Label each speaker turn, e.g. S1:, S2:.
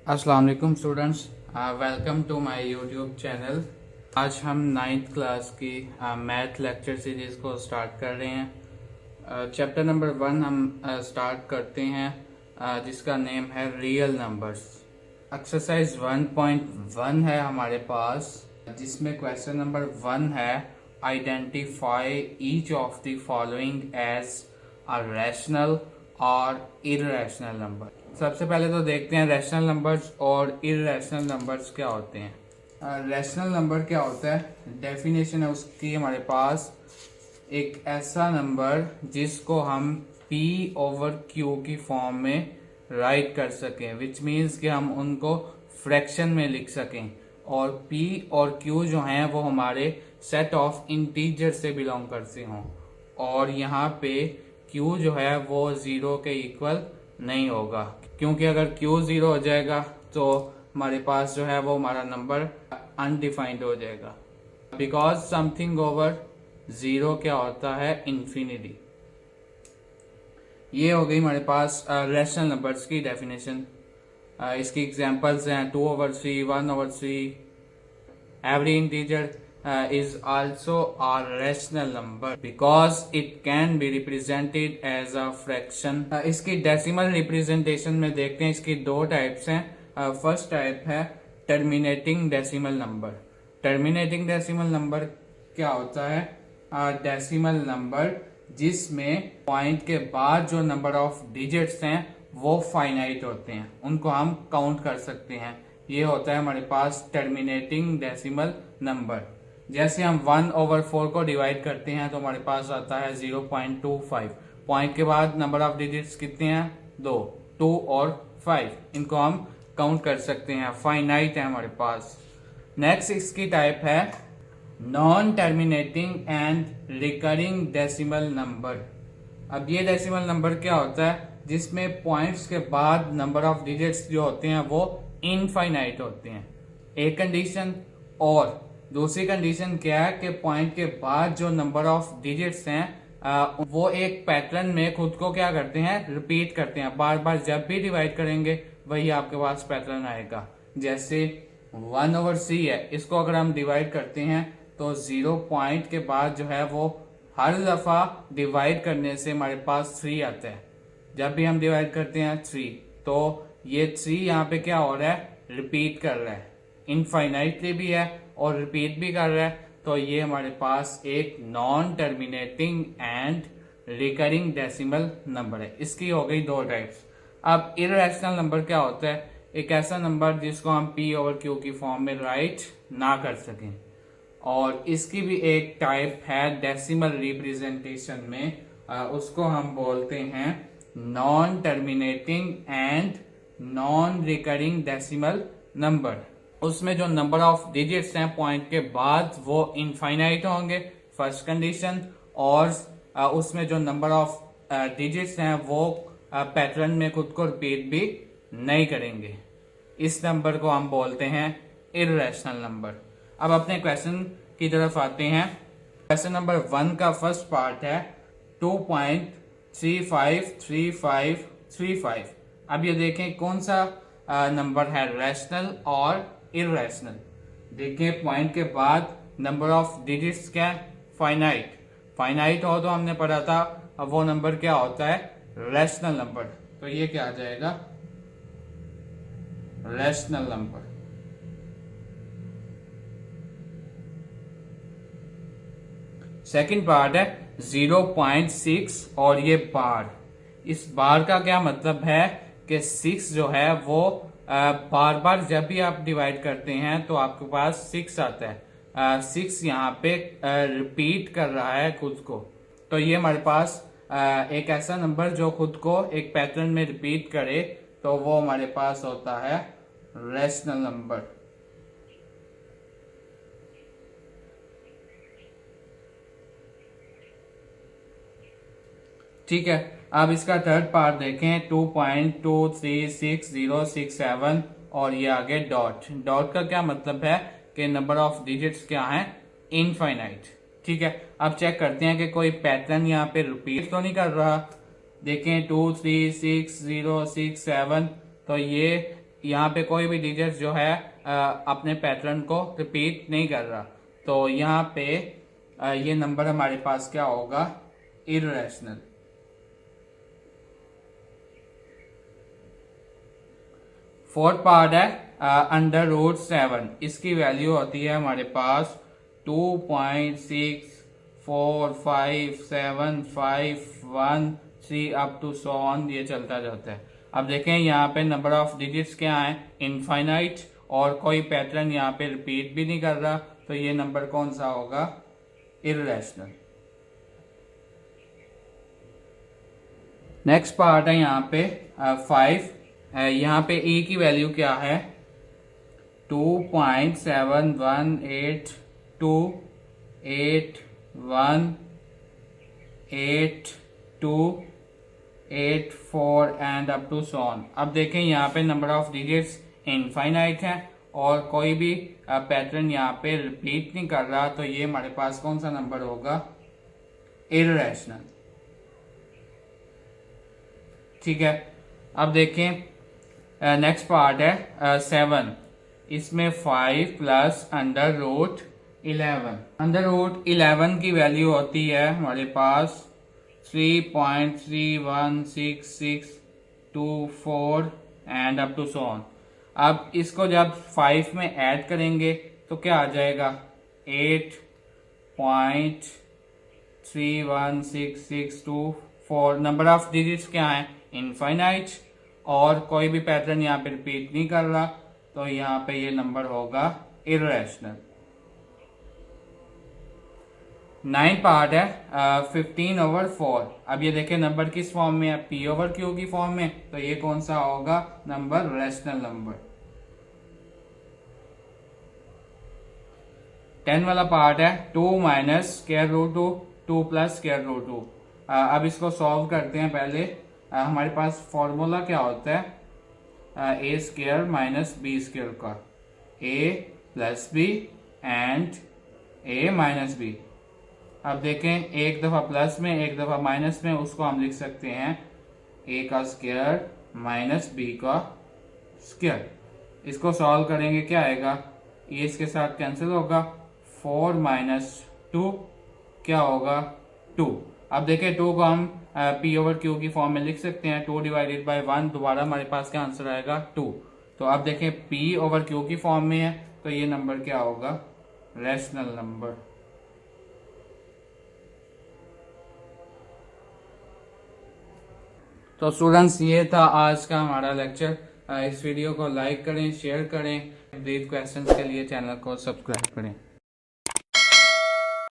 S1: अस्सलाम वालेकुम students, welcome to my YouTube channel. आज हम 9th क्लास की मैथ लेक्चर सीरीज को स्टार्ट कर रहे हैं। चैप्टर नंबर 1 हम स्टार्ट करते हैं, जिसका नेम है रियल नंबर्स। एक्सरसाइज 1.1 है हमारे पास, जिसमें क्वेश्चन नंबर 1 है identify each of the following as a rational और इररेशनल नंबर। सबसे पहले तो देखते हैं रैशनल नंबर्स और इररेशनल नंबर्स क्या होते हैं। रैशनल नंबर क्या होता है, डेफिनेशन है उसकी हमारे पास, एक ऐसा नंबर जिसको हम p ओवर q की फॉर्म में राइट कर सकें, विच मीन्स कि हम उनको फ्रैक्शन में लिख सकें, और p और q जो हैं वो हमारे सेट ऑफ इंटीजर से बिलोंग करते हों, और यहाँ पे q जो है वो 0 के इक्वल नहीं होगा, क्योंकि अगर q 0 हो जाएगा तो हमारे पास जो है वो हमारा नंबर अनडिफाइंड हो जाएगा। बिकॉज समथिंग ओवर 0 क्या होता है, इन्फिनिटी। ये हो गई हमारे पास रैशनल नंबर्स की डेफिनेशन। इसकी एग्जांपल्स हैं 2 over 3, 1 over 3। Every integer is also a rational number because it can be represented as a fraction। इसकी डेसिमल रिप्रेजेंटेशन में देखते हैं, इसकी दो टाइप्स हैं। फर्स्ट टाइप है terminating decimal number. Terminating decimal number क्या होता है, डेसिमल नंबर जिसमें पॉइंट के बाद जो नंबर ऑफ डिजिट्स हैं वो फाइनाइट होते हैं, उनको हम काउंट कर सकते हैं। ये होता है हमारे पास टर्मिनेटिंग डेसिमल नंबर। जैसे हम 1 ओवर 4 को डिवाइड करते हैं तो हमारे पास आता है 0.25। पॉइंट के बाद नंबर ऑफ डिजिट्स कितने हैं, 2 और 5, इनको हम काउंट कर सकते हैं, फाइनाइट है हमारे पास। नेक्स्ट इसकी टाइप है non terminating and recurring decimal number. अब ये डेसिमल नंबर क्या होता है, जिसमें पॉइंट्स के बाद नंबर ऑफ डिजिट्स जो होते हैं वो इनफाइनाइट होते हैं, एक कंडीशन। और दूसरी कंडीशन क्या है कि पॉइंट के बाद जो नंबर ऑफ डिजिट्स हैं वो एक पैटर्न में खुद को क्या करते हैं, रिपीट करते हैं, बार बार जब भी डिवाइड करेंगे वही आपके पास पैटर्न आएगा। जैसे 1 ओवर 3 है, इसको अगर हम डिवाइड करते हैं तो 0 पॉइंट के बाद जो है वो हर दफा डिवाइड करने से हमारे पास 3 आता है। जब भी हम डिवाइड करते हैं 3, तो ये 3 यहाँ पे क्या हो रहा है, रिपीट कर रहा है, इनफाइनाइटली भी है और रिपीट भी कर रहा है। तो ये हमारे पास एक non terminating and recurring decimal number है। इसकी हो गई दो टाइप्स। अब इररेशनल नंबर क्या होता है, एक ऐसा नंबर जिसको हम p ओवर q की फॉर्म में राइट ना कर सकें, और इसकी भी एक टाइप है डेसिमल रिप्रेजेंटेशन में, उसको हम बोलते हैं non terminating and non recurring decimal number. उसमें जो नंबर ऑफ डिजिट्स हैं पॉइंट के बाद वो इनफाइनाइट होंगे, फर्स्ट कंडीशन, और उसमें जो नंबर ऑफ डिजिट्स हैं वो पैटर्न में खुद को रिपीट भी नहीं करेंगे। इस नंबर को हम बोलते हैं इररेशनल नंबर। अब अपने क्वेश्चन की तरफ आते हैं। क्वेश्चन नंबर 1 का फर्स्ट पार्ट है 2.353535। अब ये देखें कौन सा नंबर है, रैशनल और इररेशनल। देखें पॉइंट के बाद नंबर ऑफ डिजिट्स क्या, फाइनाइट। फाइनाइट हो तो हमने पढ़ा था, अब वो नंबर क्या होता है, रैशनल नंबर। तो ये क्या आ जाएगा, रैशनल नंबर। सेकंड पार्ट है 0.6 और ये बार। इस बार का क्या मतलब है कि 6 जो है वो बार बार जब भी आप डिवाइड करते हैं तो आपके पास 6 आता है। 6 यहाँ पे रिपीट कर रहा है खुद को। तो ये हमारे पास एक ऐसा नंबर जो खुद को एक पैटर्न में रिपीट करे, तो वो हमारे पास होता है रैशनल नंबर। ठीक है, अब इसका थर्ड पार्ट देखें 2.23667 और ये आगे डॉट। डॉट का क्या मतलब है कि नंबर ऑफ डिजिट्स क्या हैं, इनफाइनाइट। ठीक है, अब चेक करते हैं कि कोई पैटर्न यहाँ पे रिपीट तो नहीं कर रहा। देखें 2 3 6 0 6 7, तो ये यहाँ पे कोई भी डिजिट जो है अपने पैटर्न को रिपीट नहीं कर रहा, तो यहाँ पे ये नंबर हमारे पास क्या होगा, इर्रेशनल। फोर्थ पार्ट है √7, इसकी वैल्यू होती है हमारे पास 2.645751 अप टू सो ऑन, ये चलता जाता है। अब देखें यहाँ पे नंबर ऑफ डिजिट्स क्या है, इनफाइनाइट, और कोई पैटर्न यहाँ पे रिपीट भी नहीं कर रहा, तो ये नंबर कौन सा होगा, इर्रेशनल। नेक्स्ट पार्ट है यहाँ पे 5। यहाँ पे e की वैल्यू क्या है, 2.7182812884 and up to so on. अब देखें यहाँ पे नंबर ऑफ डिजिट्स इनफाइनाइट है और कोई भी पैटर्न यहाँ पे रिपीट नहीं कर रहा, तो ये हमारे पास कौन सा नंबर होगा, इर्रेशनल। ठीक है, अब देखें नेक्स्ट पार्ट है 7, इसमें 5 प्लस √11। √11 की वैल्यू होती है हमारे पास 3.316624 and up to so on. अब इसको जब 5 में ऐड करेंगे तो क्या आ जाएगा, 8.316624। नंबर ऑफ डिजिट्स क्या है, इनफाइनाइट, और कोई भी पैटर्न यहाँ पे रिपीट नहीं कर रहा, तो यहाँ पे ये नंबर होगा इर्रेशनल। 9 पार्ट है 15/4। अब ये देखें नंबर किस फॉर्म में है, p/q की फॉर्म में, तो ये कौन सा होगा नंबर, रेशनल नंबर। 10 वाला पार्ट है 2 - √2 2 + √2। अब इसको सॉल्व करते हैं। पहले हमारे पास फॉर्मूला क्या होता है, a² - b² का, a + b and a - b। अब देखें एक दफा प्लस में एक दफा माइनस में, उसको हम लिख सकते हैं a का स्क्वायर - b का स्क्वायर। इसको सॉल्व करेंगे क्या आएगा, ये इसके साथ कैंसिल होगा, 4 - 2 क्या होगा, 2। अब देखें 2 को हम p/q की फॉर्म में लिख सकते हैं, 2/1। दोबारा हमारे पास क्या आंसर आएगा, 2। तो अब देखें p/q की फॉर्म में है, तो ये नंबर क्या होगा, रेशनल नंबर। तो स्टूडेंट्स, ये था आज का हमारा लेक्चर। इस वीडियो को लाइक करें, शेयर करें, ब्रीफ क्वेश्चंस के लिए चैनल को सब्सक्राइब करें।